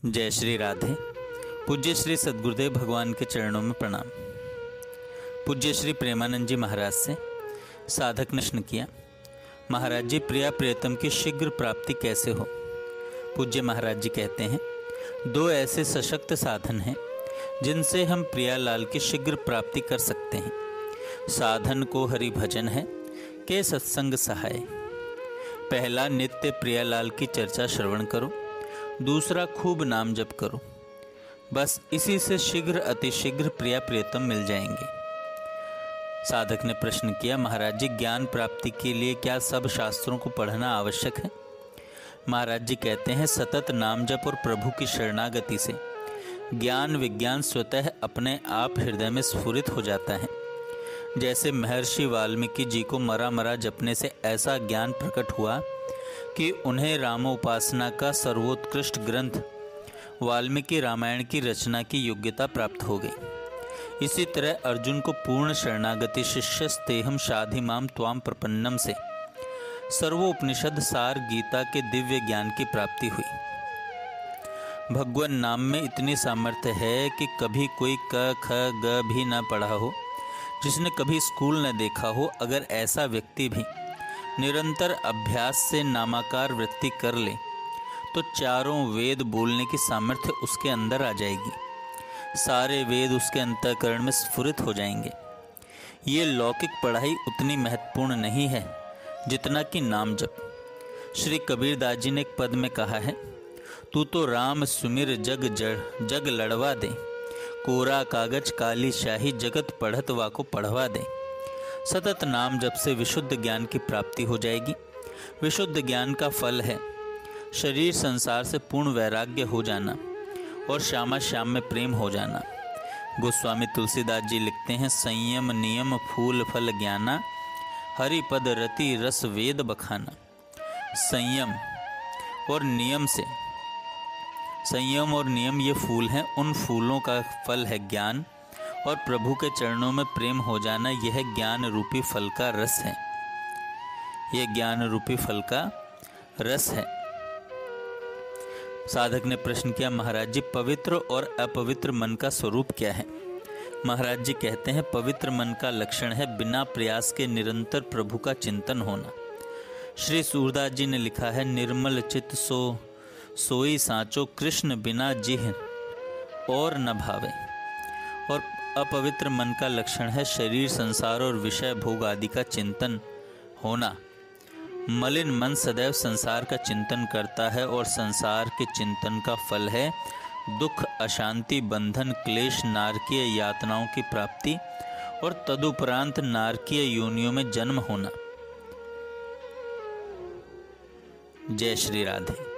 जय श्री राधे। पूज्य श्री सद्गुरुदेव भगवान के चरणों में प्रणाम। पूज्य श्री प्रेमानंद जी महाराज से साधक ने प्रश्न किया, महाराज जी प्रिया प्रियतम की शीघ्र प्राप्ति कैसे हो। पूज्य महाराज जी कहते हैं, दो ऐसे सशक्त साधन हैं जिनसे हम प्रियालाल की शीघ्र प्राप्ति कर सकते हैं। साधन को हरि भजन है के सत्संग सहाय। पहला, नित्य प्रियालाल की चर्चा श्रवण करो। दूसरा, खूब नाम जप करो। बस इसी से शीघ्र अतिशीघ्र प्रिया प्रियतम मिल जाएंगे। साधक ने प्रश्न किया, महाराज जी ज्ञान प्राप्ति के लिए क्या सब शास्त्रों को पढ़ना आवश्यक है। महाराज जी कहते हैं, सतत नाम जप और प्रभु की शरणागति से ज्ञान विज्ञान स्वतः अपने आप हृदय में स्फुरित हो जाता है। जैसे महर्षि वाल्मीकि जी को मरा मरा जपने से ऐसा ज्ञान प्रकट हुआ कि उन्हें रामोपासना का सर्वोत्कृष्ट ग्रंथ वाल्मीकि रामायण की रचना की योग्यता प्राप्त हो गई। इसी तरह अर्जुन को पूर्ण शरणागति शिष्यस्तेहम शाधिमाम त्वाम प्रपन्नम से सर्वोपनिषद सार गीता के दिव्य ज्ञान की प्राप्ति हुई। भगवान नाम में इतनी सामर्थ्य है कि कभी कोई क ख ग भी न पढ़ा हो, जिसने कभी स्कूल न देखा हो, अगर ऐसा व्यक्ति भी निरंतर अभ्यास से नामाकार वृत्ति कर ले तो चारों वेद बोलने की सामर्थ्य उसके अंदर आ जाएगी। सारे वेद उसके अंतःकरण में स्फुरित हो जाएंगे। ये लौकिक पढ़ाई उतनी महत्वपूर्ण नहीं है जितना कि नाम जप। श्री कबीरदास जी ने एक पद में कहा है, तू तो राम सुमिर जग जड़ जग लड़वा दे, कोरा कागज काली शाही जगत पढ़त वा को पढ़वा दे। सतत नाम जप से विशुद्ध ज्ञान की प्राप्ति हो जाएगी। विशुद्ध ज्ञान का फल है शरीर संसार से पूर्ण वैराग्य हो जाना और श्यामा श्याम में प्रेम हो जाना। गोस्वामी तुलसीदास जी लिखते हैं, संयम नियम फूल फल ज्ञाना, हरि पद रति रस वेद बखाना। संयम और नियम ये फूल हैं, उन फूलों का फल है ज्ञान, और प्रभु के चरणों में प्रेम हो जाना, यह ज्ञान रूपी फल का रस है। यह ज्ञान रूपी फल का रस है। साधक ने प्रश्न किया, महाराज जी पवित्र और अपवित्र मन का स्वरूप क्या है। महाराज जी कहते हैं, पवित्र मन का लक्षण है बिना प्रयास के निरंतर प्रभु का चिंतन होना। श्री सूरदास जी ने लिखा है, निर्मल चित्त सोई साचो कृष्ण बिना जिह और न भावे। और अपवित्र मन का लक्षण है शरीर संसार और विषय भोग आदि का चिंतन होना। मलिन मन सदैव संसार का चिंतन करता है और संसार के चिंतन का फल है दुख, अशांति, बंधन, क्लेश, नारकीय यातनाओं की प्राप्ति और तदुपरांत नारकीय योनियों में जन्म होना। जय श्री राधे।